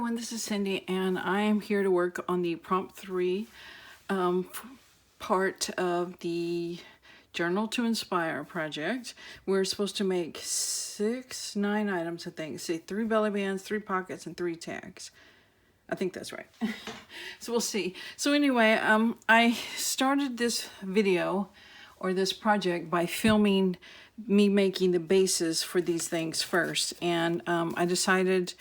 everyone, this is Cindy, and I am here to work on the prompt 3 part of the Journal to Inspire project. We're supposed to make 9 items, I think. See, 3 belly bands, 3 pockets, and 3 tags. I think that's right. So we'll see. So anyway, I started this video or this project by filming me making the bases for these things first, and I decided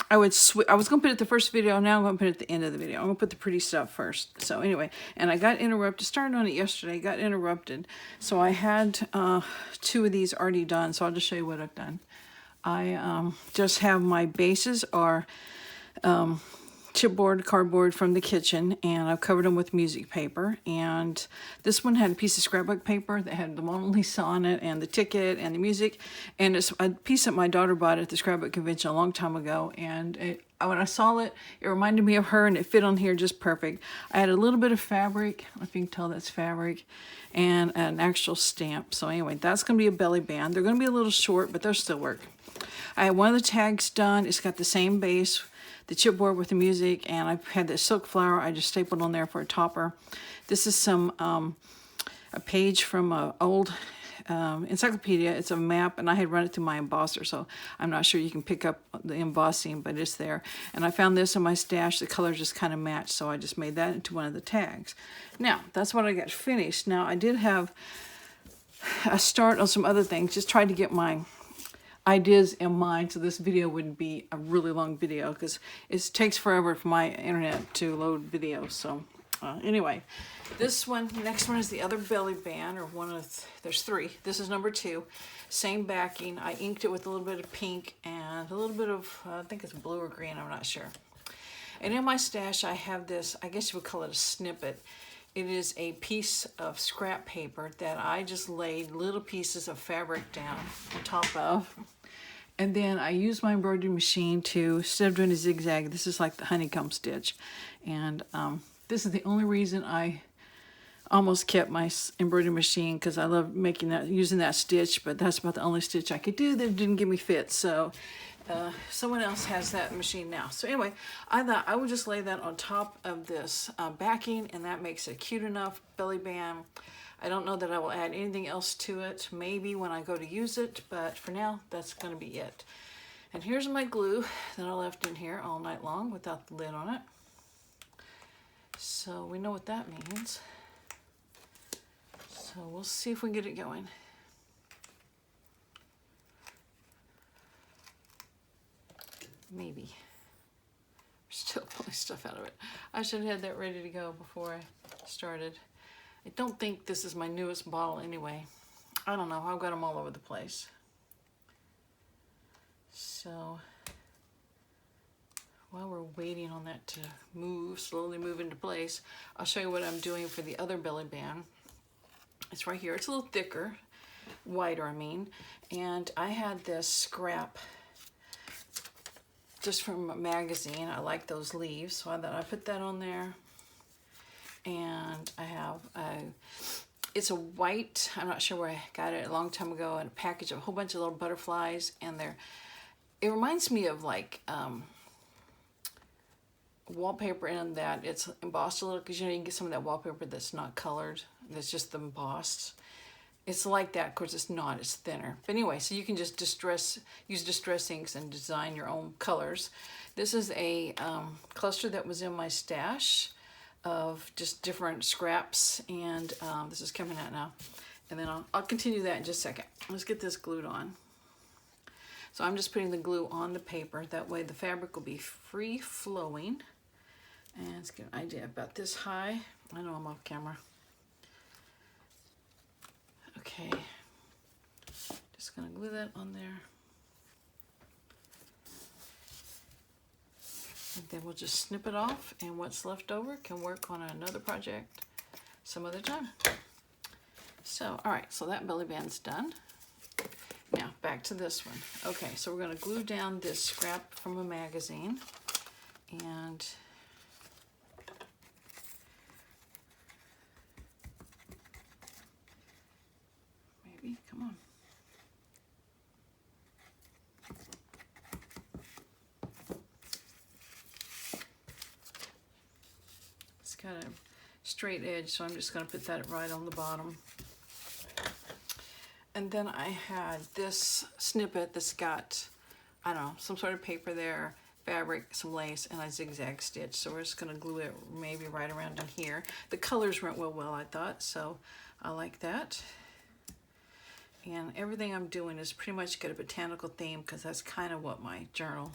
I was going to put it the first video. Now I'm going to put it at the end of the video. I'm going to put the pretty stuff first. So anyway, and I got interrupted. Started on it yesterday. Got interrupted. So I had 2 of these already done. So I'll just show you what I've done. I just have my bases are chipboard, cardboard from the kitchen, and I've covered them with music paper. And this one had a piece of scrapbook paper that had the Mona Lisa on it, and the ticket, and the music. And it's a piece that my daughter bought at the scrapbook convention a long time ago. And when I saw it, it reminded me of her, and it fit on here just perfect. I had a little bit of fabric, I don't know if you can tell that's fabric, and an actual stamp. So anyway, that's going to be a belly band. They're going to be a little short, but they'll still work. I had one of the tags done. It's got the same base, the chipboard with the music, and I've had the silk flower I just stapled on there for a topper. This is some a page from an old encyclopedia. It's a map, and I had run it through my embosser, so I'm not sure you can pick up the embossing, but it's there. And I found this in my stash. The colors just kind of matched, so I just made that into one of the tags. Now, that's what I got finished. Now, I did have a start on some other things, just tried to get my ideas in mind, so this video wouldn't be a really long video because it takes forever for my internet to load videos. So anyway, this one, next one is the other belly band, or one of, there's 3. This is number 2, same backing. I inked it with a little bit of pink and a little bit of, I think it's blue or green, I'm not sure. And in my stash, I have this, I guess you would call it a snippet. It is a piece of scrap paper that I just laid little pieces of fabric down on top of. And then I use my embroidery machine to, instead of doing a zigzag, this is like the honeycomb stitch. And this is the only reason I almost kept my embroidery machine, because I love making that, using that stitch, but that's about the only stitch I could do that didn't give me fit. So someone else has that machine now. So anyway, I thought I would just lay that on top of this backing, and that makes a cute enough belly band. I don't know that I will add anything else to it, maybe when I go to use it, but for now, that's going to be it. And here's my glue that I left in here all night long without the lid on it. So we know what that means. So we'll see if we can get it going. Maybe. We're still pulling stuff out of it. I should have had that ready to go before I started. I don't think this is my newest bottle anyway. I don't know, I've got them all over the place. So, while we're waiting on that to move, slowly move into place, I'll show you what I'm doing for the other belly band. It's right here, it's a little thicker, wider I mean, and I had this scrap just from a magazine. I like those leaves, so I thought I'd put that on there. And I have it's a white, I'm not sure where I got it a long time ago, and a package of a whole bunch of little butterflies, and it reminds me of like wallpaper in that it's embossed a little, because you know you can get some of that wallpaper that's not colored, that's just embossed. It's like that, of course it's not, it's thinner. But anyway, so you can just use distress inks and design your own colors. This is a cluster that was in my stash of just different scraps, and this is coming out now. And then I'll continue that in just a second. Let's get this glued on. So I'm just putting the glue on the paper, that way the fabric will be free flowing. And let's get an idea about this high. I know I'm off camera. Okay, just gonna glue that on there. And then we'll just snip it off, and what's left over can work on another project some other time. So, all right, so that belly band's done. Now, back to this one. Okay, so we're gonna glue down this scrap from a magazine, and maybe, come on. got a straight edge, so I'm just going to put that right on the bottom. And then I had this snippet that's got, I don't know, some sort of paper there, fabric, some lace, and a zigzag stitch. So we're just going to glue it maybe right around in here. The colors went well, I thought, so I like that. And everything I'm doing is pretty much got a botanical theme, because that's kind of what my journal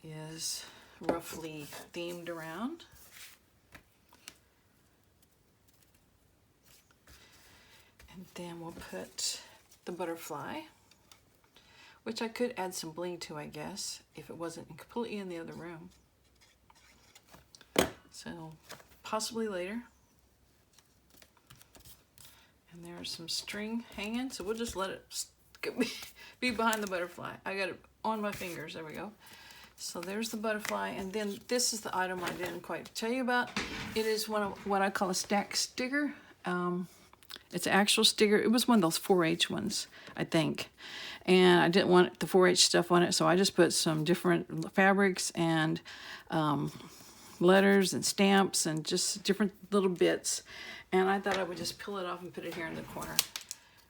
is roughly themed around. And then we'll put the butterfly, which I could add some bling to, I guess, if it wasn't completely in the other room. So possibly later. And there's some string hanging, so we'll just let it be behind the butterfly. I got it on my fingers, there we go. So there's the butterfly, and then this is the item I didn't quite tell you about. It is one of what I call a stack sticker. It's an actual sticker. It was one of those 4-H ones, I think. And I didn't want the 4-H stuff on it, so I just put some different fabrics and letters and stamps and just different little bits. And I thought I would just peel it off and put it here in the corner,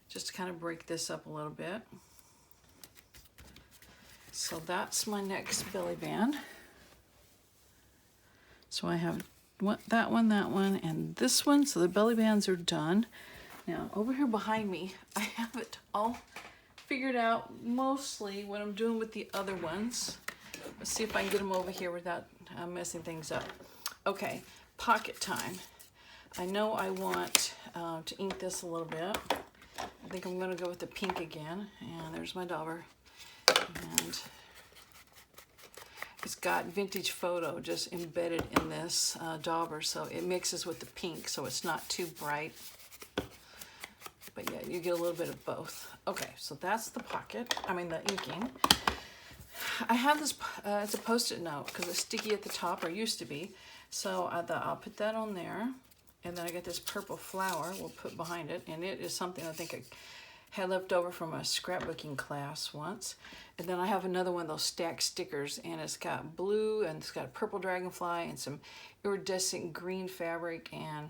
just to kind of break this up a little bit. So that's my next belly band. So I have that one, and this one. So the belly bands are done. Now over here behind me, I have it all figured out, mostly what I'm doing with the other ones. Let's see if I can get them over here without messing things up. Okay, pocket time. I know I want to ink this a little bit. I think I'm going to go with the pink again. And there's my dauber. And it's got Vintage Photo just embedded in this dauber, so it mixes with the pink, so it's not too bright. But yeah, you get a little bit of both. Okay, so that's the pocket, the inking. I have this, it's a Post-it note, because it's sticky at the top, or used to be. So I thought I'll put that on there. And then I got this purple flower we'll put behind it. And it is something I think I had left over from a scrapbooking class once. And then I have another one of those stacked stickers, and it's got blue, and it's got a purple dragonfly, and some iridescent green fabric, and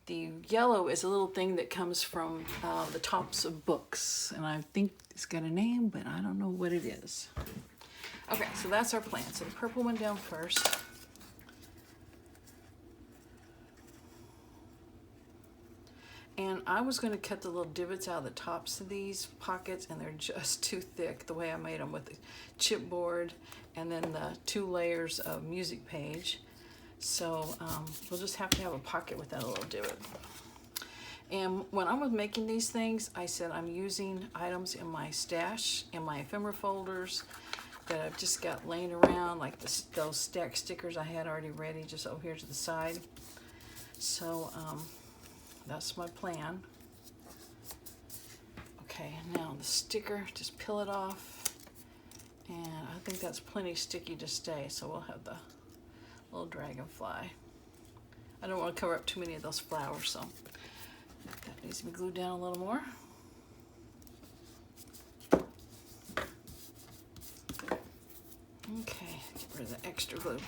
the yellow is a little thing that comes from the tops of books. And I think it's got a name, but I don't know what it is. Okay, so that's our plan. So the purple one down first. And I was going to cut the little divots out of the tops of these pockets, and they're just too thick the way I made them with the chipboard and then the 2 layers of music page. So we'll just have to have a pocket with that little divot. And when I was making these things, I said I'm using items in my stash, in my ephemera folders that I've just got laying around, like those stacked stickers I had already ready just over here to the side. So that's my plan. Okay, now the sticker, just peel it off. And I think that's plenty sticky to stay, so we'll have the little dragonfly. I don't want to cover up too many of those flowers, so that needs to be glued down a little more. Okay, get rid of the extra glue.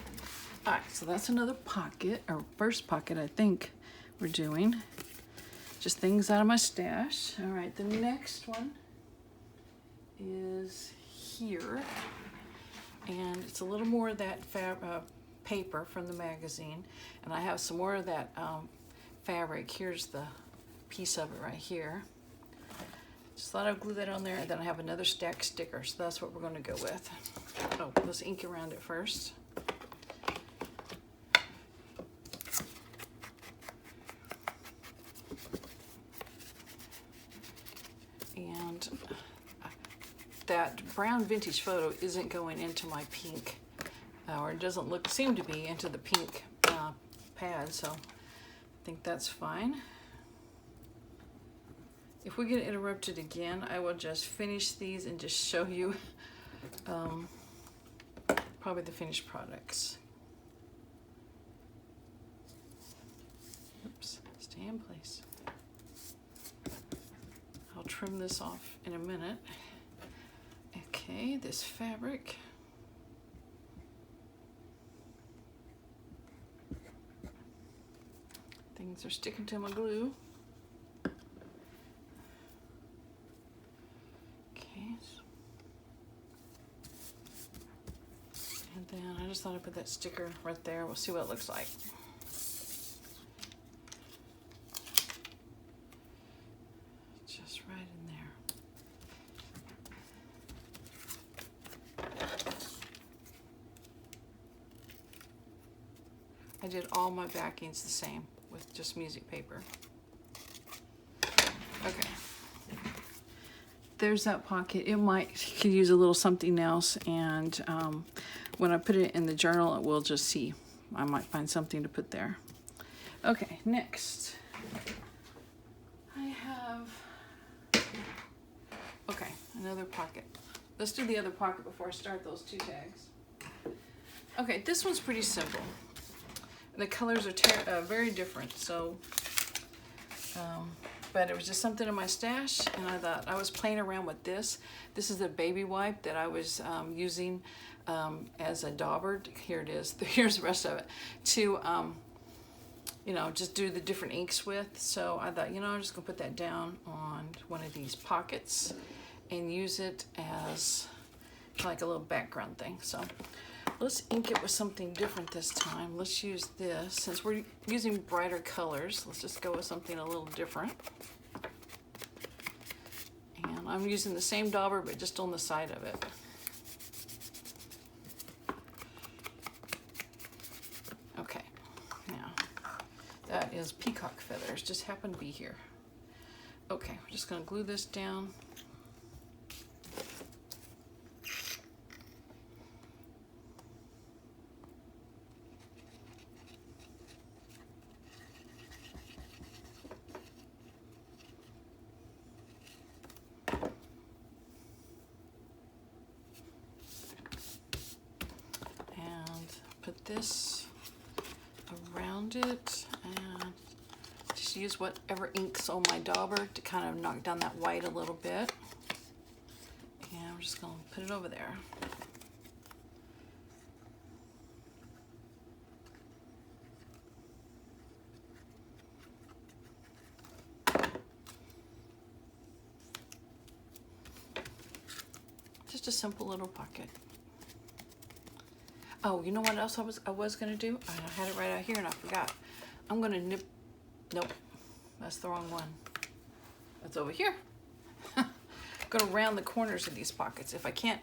All right, so that's another pocket, or first pocket I think we're doing. Just things out of my stash. All right, the next one is here. And it's a little more of that paper from the magazine. And I have some more of that fabric. Here's the piece of it right here. Just thought I'd glue that on there. And then I have another stack sticker. So that's what we're going to go with. Oh, let's ink around it first. And that brown Vintage Photo isn't going into my pink, or it doesn't seem to be into the pink pad, so I think that's fine. If we get interrupted again, I will just finish these and just show you probably the finished products. Oops, stay in place. I'll trim this off in a minute. Okay, this fabric. Things are sticking to my glue. Okay. And then I just thought I'd put that sticker right there. We'll see what it looks like. Just right in there. I did all my backings the same with just music paper. Okay. There's that pocket. It could use a little something else, and when I put it in the journal, we'll just see. I might find something to put there. Okay, next. I have, okay, another pocket. Let's do the other pocket before I start those two tags. Okay, this one's pretty simple. The colors are very different, so, but it was just something in my stash, and I thought, I was playing around with this. This is the baby wipe that I was using as a dauber. Here it is. Here's the rest of it. To, you know, just do the different inks with. So I thought, you know, I'm just gonna put that down on one of these pockets and use it as like a little background thing. So let's ink it with something different this time. Let's use this. Since we're using brighter colors, let's just go with something a little different. And I'm using the same dauber, but just on the side of it. Okay, now that is peacock feathers, just happen to be here. Okay, we're just gonna glue this down. Put this around it and just use whatever inks on my dauber to kind of knock down that white a little bit. And I'm just going to put it over there. Just a simple little pocket. Oh, you know what else I was gonna do? I had it right out here and I forgot. I'm gonna nip, nope, that's the wrong one. That's over here. Gonna round the corners of these pockets. If I can't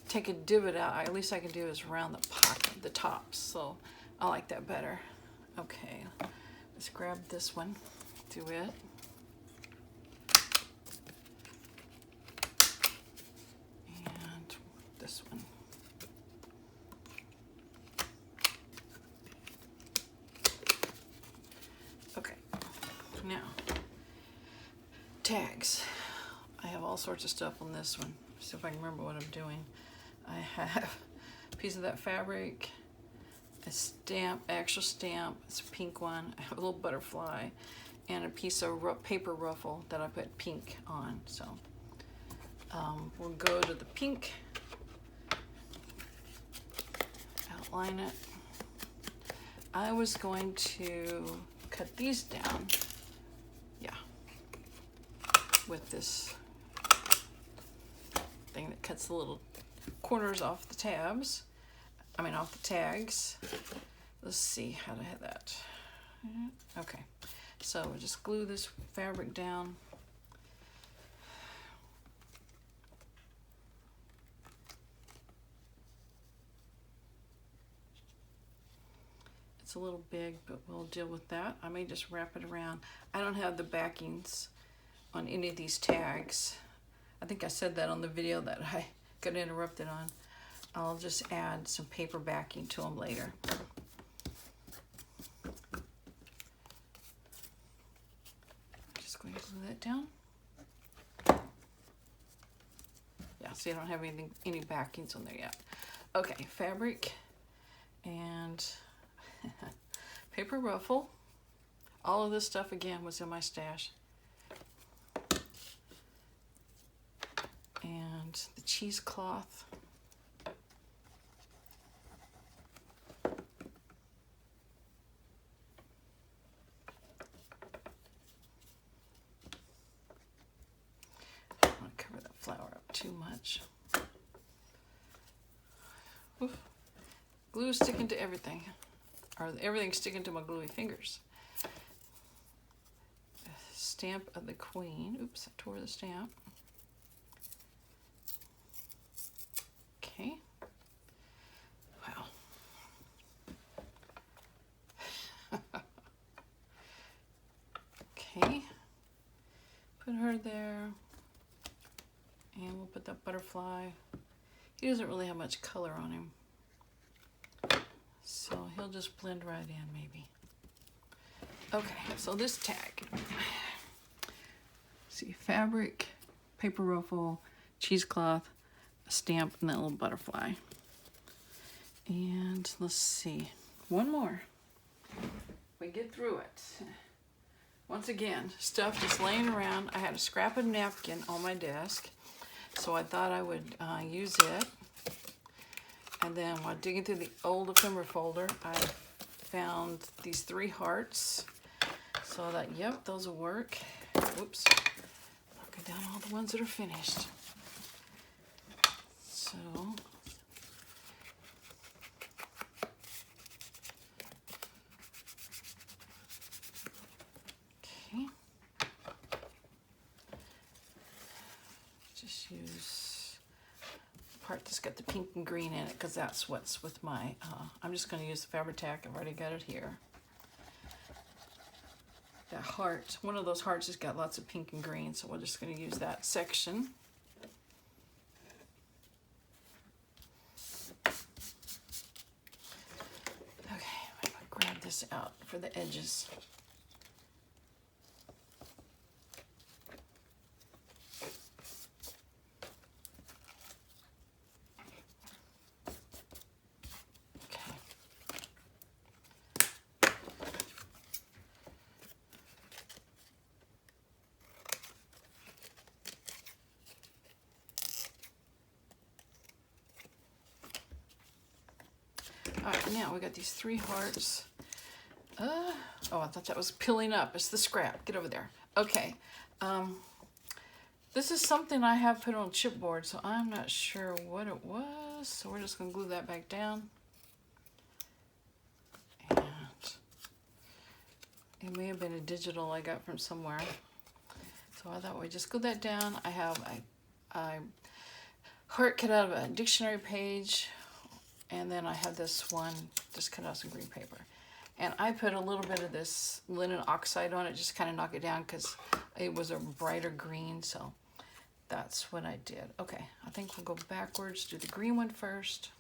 take a divot out, at least I can do is round the pocket, the tops. So I like that better. Okay, let's grab this one, do it. This one. Okay, now tags. I have all sorts of stuff on this one. See if I can remember what I'm doing. I have a piece of that fabric, a stamp, actual stamp, it's a pink one. I have a little butterfly, and a piece of paper ruffle that I put pink on. So we'll go to the pink. Outline it. I was going to cut these down, yeah, with this thing that cuts the little corners off the tabs. I mean off the tags. Let's see how to hit that. Okay, so we'll just glue this fabric down. It's a little big, but we'll deal with that. I may just wrap it around. I don't have the backings on any of these tags. I think I said that on the video that I got interrupted on. I'll just add some paper backing to them later. Just going to glue that down. Yeah, see I don't have any backings on there yet. Okay, fabric and paper ruffle. All of this stuff again was in my stash. And the cheesecloth. too much. Oof. Glue is sticking to everything, or everything's sticking to my gluey fingers. Stamp of the Queen. Oops, I tore the stamp. Okay. Wow. Okay. Put her there. And we'll put that butterfly. He doesn't really have much color on him, so he'll just blend right in maybe. Okay, so this tag. See, fabric, paper ruffle, cheesecloth, a stamp, and that little butterfly. And let's see, one more. We get through it. Once again, stuff just laying around. I had a scrap of napkin on my desk, so I thought I would use it. And then while digging through the old ephemera folder, I found these 3 hearts. So I thought, yep, those will work. Whoops. Knocking down all the ones that are finished. So, okay. Just use the part that's got the pink and green in it, because that's what's with my, I'm just going to use the Fabri-Tac. I've already got it here. That heart, one of those hearts has got lots of pink and green, so we're just going to use that section. Okay, I'm going to grab this out for the edges. All right, now we got these 3 hearts. Oh, I thought that was peeling up. It's the scrap. Get over there. Okay. This is something I have put on chipboard, so I'm not sure what it was. So we're just going to glue that back down. And it may have been a digital I got from somewhere. So I thought we'd just glue that down. I have a heart cut out of a dictionary page. And then I have this one just cut out some green paper. And I put a little bit of this linen oxide on it, just kind of knock it down, because it was a brighter green, so that's what I did. Okay, I think we'll go backwards, do the green one first.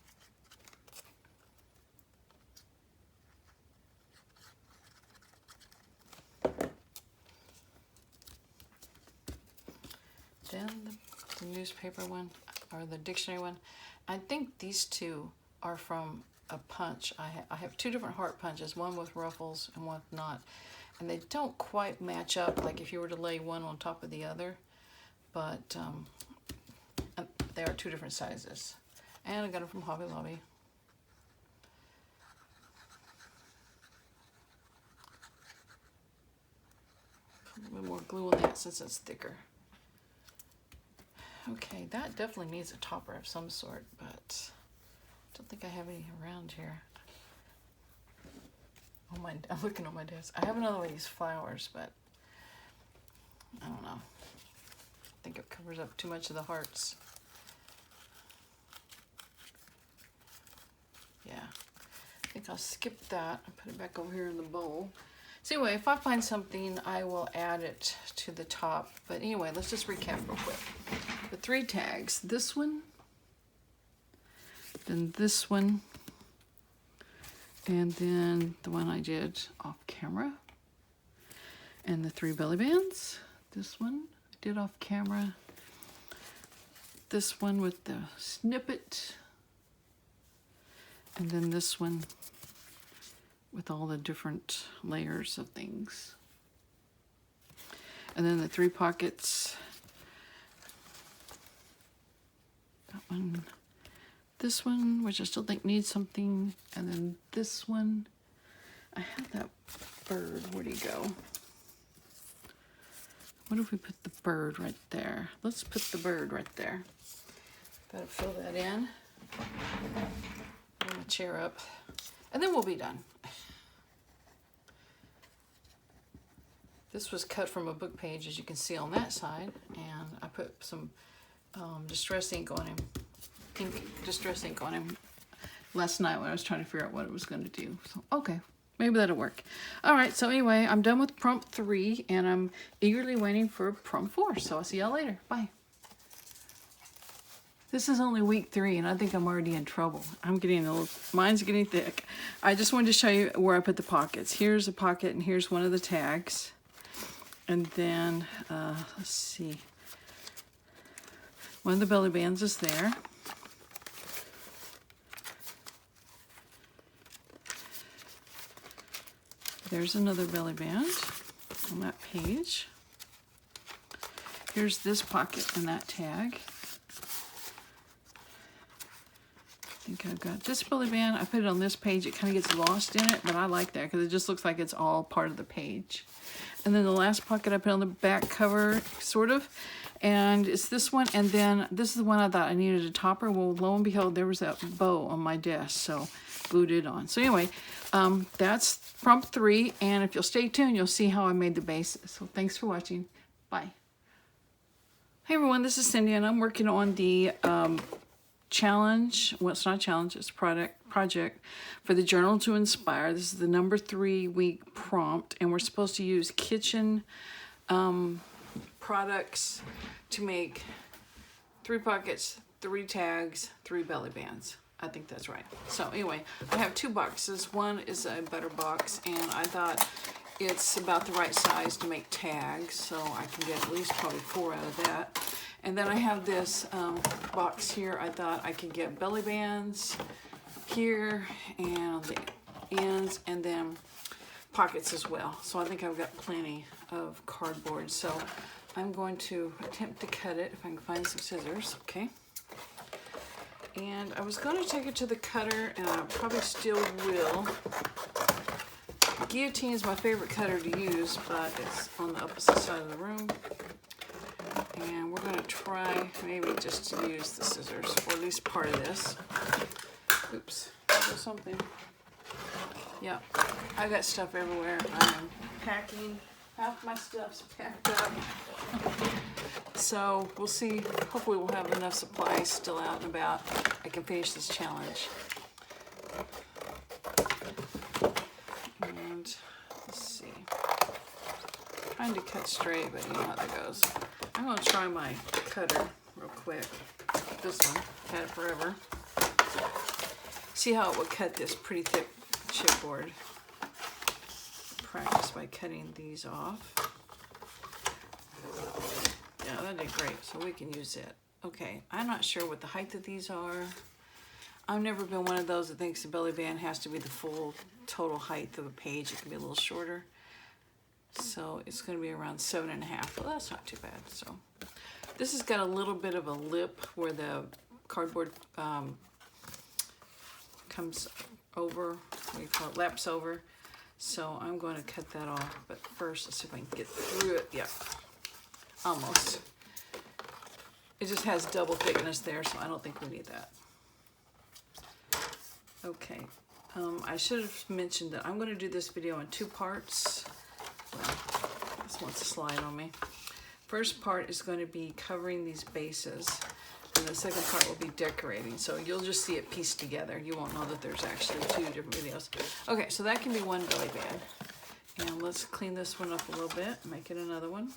Then the newspaper one, or the dictionary one. I think these 2 are from a punch. I have 2 different heart punches, one with ruffles and one not. And they don't quite match up, like if you were to lay one on top of the other, but they are 2 different sizes. And I got them from Hobby Lobby. Put a little bit more glue on that since it's thicker. Okay, that definitely needs a topper of some sort, but I don't think I have any around here. Oh my, I'm looking on my desk. I have another one of these flowers, but I don't know. I think it covers up too much of the hearts. Yeah, I think I'll skip that and put it back over here in the bowl. So anyway, if I find something, I will add it to the top. But anyway, let's just recap real quick. The 3 tags, this one, then this one, and then the one I did off camera, and the 3 belly bands. This one I did off camera, this one with the snippet, and then this one with all the different layers of things. And then the 3 pockets, that one, this one, which I still think needs something, and then this one. I have that bird, where'd he go? What if we put the bird right there? Let's put the bird right there. Gotta fill that in. Pull my chair up. And then we'll be done. This was cut from a book page, as you can see on that side. And I put some distress ink on him. Distress ink on him last night when I was trying to figure out what it was going to do. So, okay. Maybe that'll work. All right, so anyway, I'm done with prompt 3, and I'm eagerly waiting for prompt 4. So I'll see y'all later. Bye. This is only week 3, and I think I'm already in trouble. I'm getting a little, mine's getting thick. I just wanted to show you where I put the pockets. Here's a pocket, and here's one of the tags. And then, let's see. One of the belly bands is there. There's another belly band on that page. Here's this pocket and that tag. I think I've got this belly band. I put it on this page. It kind of gets lost in it, but I like that because it just looks like it's all part of the page. And then the last pocket I put on the back cover, sort of. And it's this one. And then this is the one I thought I needed a topper. Well, lo and behold, there was that bow on my desk. So glued it on. So anyway, that's prompt 3. And if you'll stay tuned, you'll see how I made the bases. So thanks for watching. Bye. Hey everyone, this is Cindy, and I'm working on the challenge. Well, it's not a challenge, it's a project for the Journal to Inspire. This is the number 3 week prompt, and we're supposed to use kitchen products to make 3 pockets, 3 tags, 3 belly bands. I think that's right. So anyway, I have 2 boxes. One is a butter box, and I thought it's about the right size to make tags, so I can get at least probably 4 out of that. And then I have this box here. I thought I could get belly bands here and on the ends, and then pockets as well. So I think I've got plenty of cardboard. So I'm going to attempt to cut it if I can find some scissors. Okay. And I was going to take it to the cutter, and I probably still will. Guillotine is my favorite cutter to use, but it's on the opposite side of the room. And we're going to try maybe just to use the scissors, or at least part of this. Oops, there's something. Yeah, I got stuff everywhere. I am packing. Half my stuff's packed up. So we'll see. Hopefully we'll have enough supplies still out and about. I can finish this challenge. And let's see. Trying to cut straight, but you know how that goes. I'm going to try my cutter real quick. This one. Had it forever. See how it would cut this pretty thick chipboard. Practice by cutting these off. Yeah, that did great, so we can use it. Okay, I'm not sure what the height of these are. I've never been one of those that thinks the belly band has to be the full total height of a page. It can be a little shorter. So it's going to be around 7.5. Well, that's not too bad. So this has got a little bit of a lip where the cardboard comes over, what do you call it, laps over. So I'm going to cut that off, but first let's see if I can get through it. Yeah, almost. It just has double thickness there, so I don't think we need that. Okay, I should have mentioned that I'm going to do this video in 2 parts. Well, this wants to slide on me. First part is going to be covering these bases, and the second part will be decorating. So you'll just see it pieced together. You won't know that there's actually 2 different videos. Okay, so that can be one belly band. And let's clean this one up a little bit, make it another one.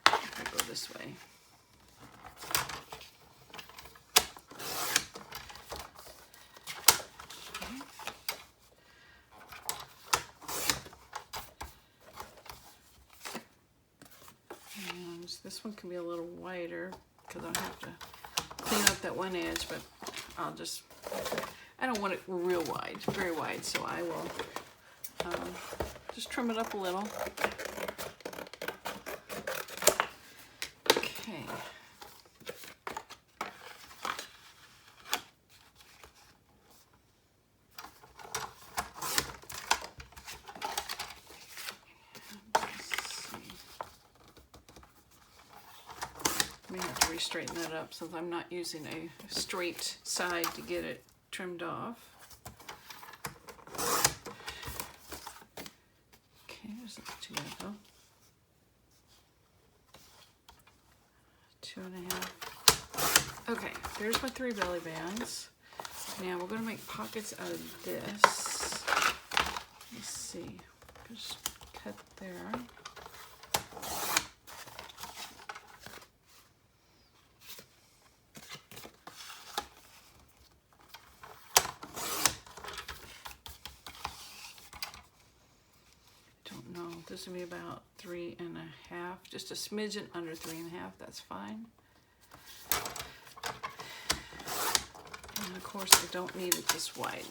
I'll go this way. This one can be a little wider because I'll have to clean up that one edge, but I don't want it real wide, very wide, so I will just trim it up a little. Okay. straighten that up since I'm not using a straight side to get it trimmed off. Okay, there's two of them. 2.5. Okay, there's my 3 belly bands. Now we're going to make pockets out of this. Let's see. Just cut there. Don't know. This will be about 3.5, just a smidgen under 3.5. That's fine. And of course, I don't need it this wide.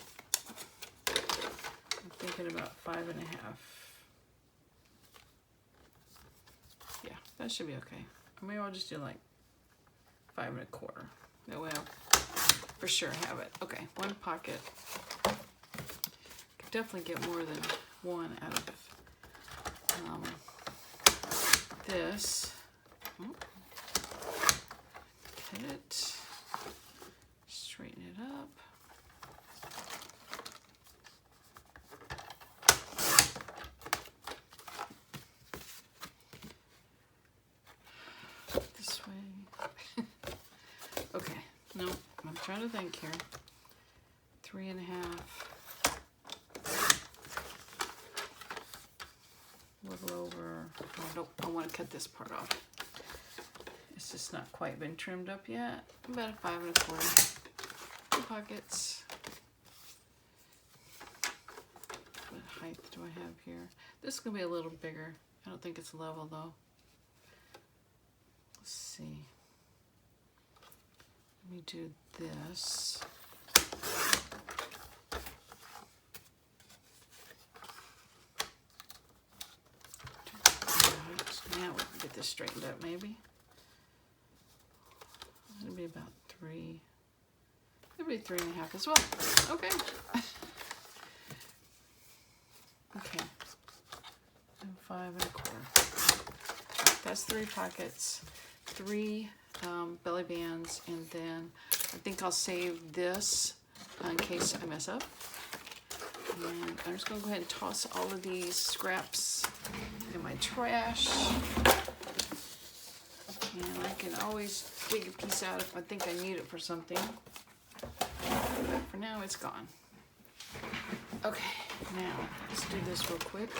I'm thinking about 5.5. Yeah, that should be okay. Or maybe I'll just do like 5.25. That way I'll for sure have it. Okay, 1 pocket. Could definitely get more than 1 out of this. Cut it. Straighten it up. This way. Okay, no, I'm trying to think here. 3.5. A little over. Oh, nope, I want to cut this part off. It's just not quite been trimmed up yet. About a 5.25. 2 pockets. What height do I have here? This is going to be a little bigger. I don't think it's level though. Let's see. Let me do this. Now we can get this straightened up maybe. It'll be about 3. It'll be 3.5 as well. Okay. Okay. And 5.25. That's 3 pockets, 3 belly bands, and then I think I'll save this in case I mess up. And I'm just going to go ahead and toss all of these scraps in my trash. And I can always dig a piece out if I think I need it for something. But for now, it's gone. Okay, now let's do this real quick.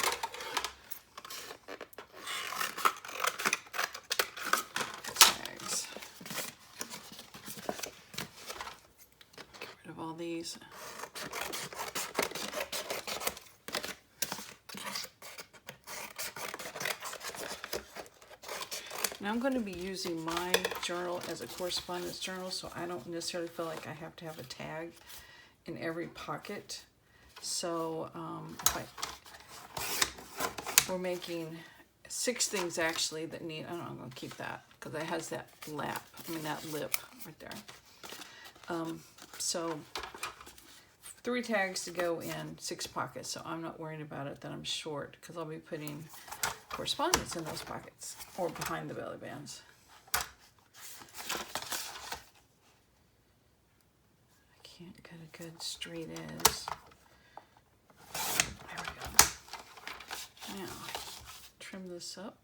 Tags. Get rid of all these. Now I'm going to be using my journal as a correspondence journal, so I don't necessarily feel like I have to have a tag in every pocket. So we're making 6 things actually that need, I don't know, I'm going to keep that because it has that that lip right there. So 3 tags to go in 6 pockets, so I'm not worried about it that I'm short because I'll be putting correspondence in those pockets or behind the belly bands. I can't cut a good straight edge. There we go. Now, trim this up.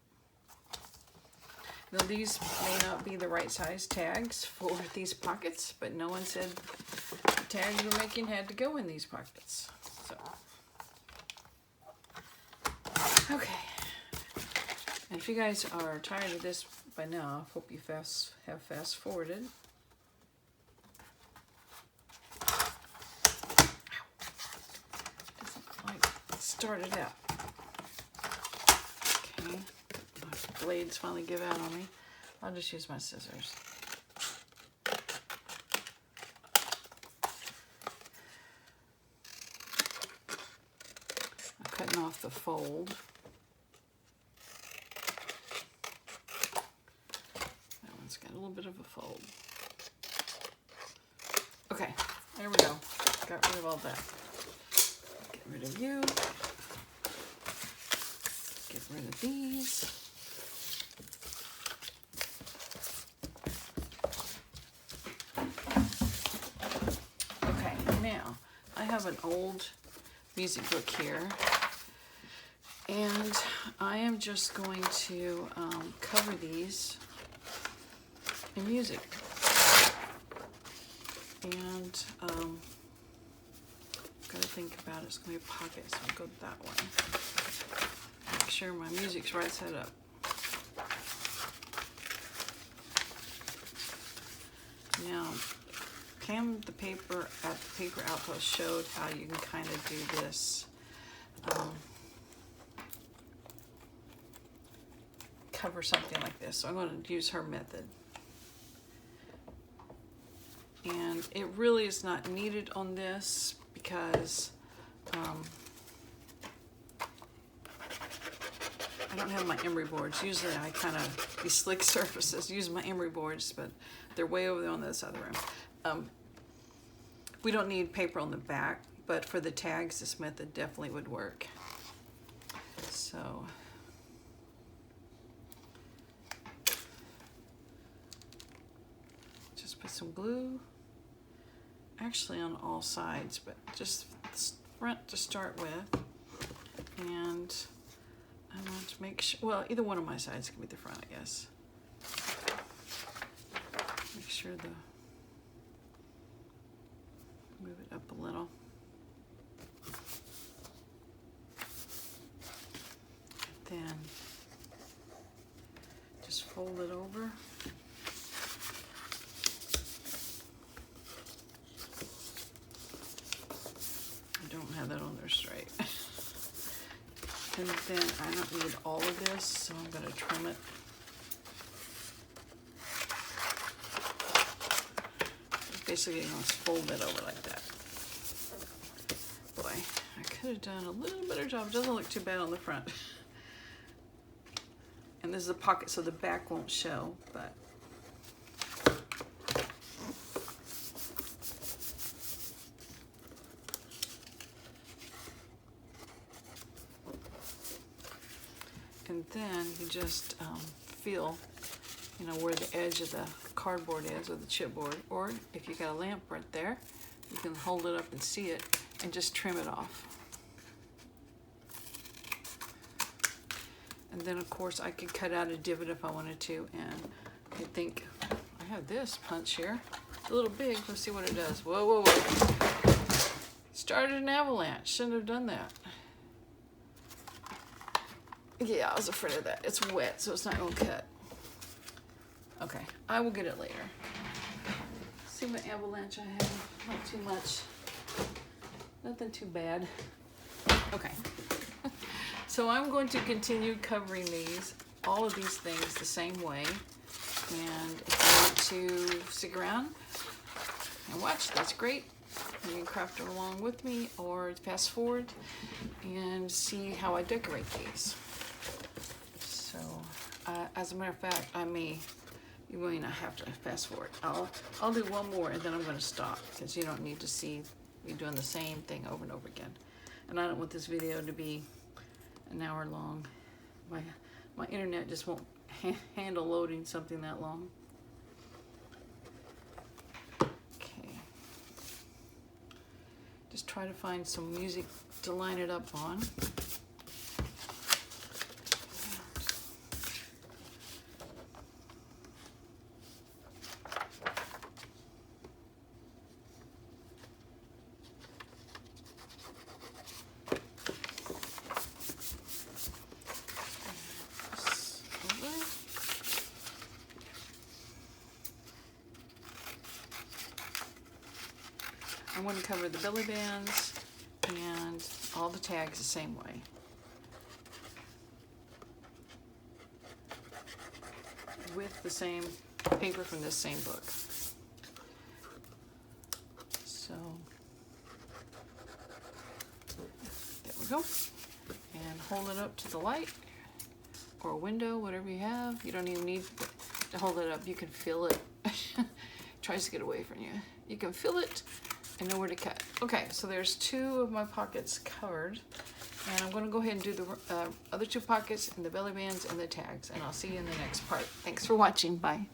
Now these may not be the right size tags for these pockets, but no one said the tags we're making had to go in these pockets. So, okay. And if you guys are tired of this by now, I hope you have fast forwarded. Doesn't quite start it out. Okay, my blades finally give out on me. I'll just use my scissors. I'm cutting off the fold. Got a little bit of a fold. Okay, there we go. Got rid of all that. Get rid of you. Get rid of these. Now, I have an old music book here, and I am just going to cover these in music. And gotta think about it. It's gonna be a pocket, so I'll go that way. Make sure my music's right set up. Now, Pam, the paper at the Paper Outpost, showed how you can kind of do this. Cover something like this. So I'm going to use her method. And it really is not needed on this because I don't have my emery boards. Usually I kind of, these slick surfaces, use my emery boards, but they're way over there on this other room. We don't need paper on the back, but for the tags, this method definitely would work. So, just put some glue, actually on all sides, but just the front to start with. And I want to make sure, well, either one of my sides can be the front, I guess. Make sure move it up a little. Then just fold it over. I don't have that on there straight. And then I don't need all of this, so I'm going to trim it. Basically, I'm going to fold it over like that. Boy, I could have done a little better job. It doesn't look too bad on the front. And this is a pocket, so the back won't show, but and then you just feel, you know, where the edge of the cardboard is, or the chipboard, or if you got a lamp right there, you can hold it up and see it and just trim it off. And then of course I could cut out a divot if I wanted to, and I think I have this punch here. It's a little big. Let's see what it does. Whoa, whoa, whoa. Started an avalanche. Shouldn't have done that. Yeah, I was afraid of that. It's wet, so it's not gonna cut. Okay, I will get it later. See what avalanche I have. Not too much. Nothing too bad. Okay. So I'm going to continue covering these, all of these things the same way. And if you want to stick around and watch, that's great. You can craft along with me or fast forward and see how I decorate these. So, as a matter of fact, you may not have to fast forward. I'll do one more and then I'm going to stop, because you don't need to see me doing the same thing over and over again. And I don't want this video to be an hour long. My internet just won't handle loading something that long. Okay. Just try to find some music to line it up on. I'm going to cover the belly bands and all the tags the same way. With the same paper from this same book. So, there we go. And hold it up to the light or a window, whatever you have. You don't even need to hold it up. You can feel it. Tries to get away from you. You can feel it and know where to cut. Okay, so there's 2 of my pockets covered, and I'm going to go ahead and do the other 2 pockets and the belly bands and the tags, and I'll see you in the next part. Thanks for watching. Bye.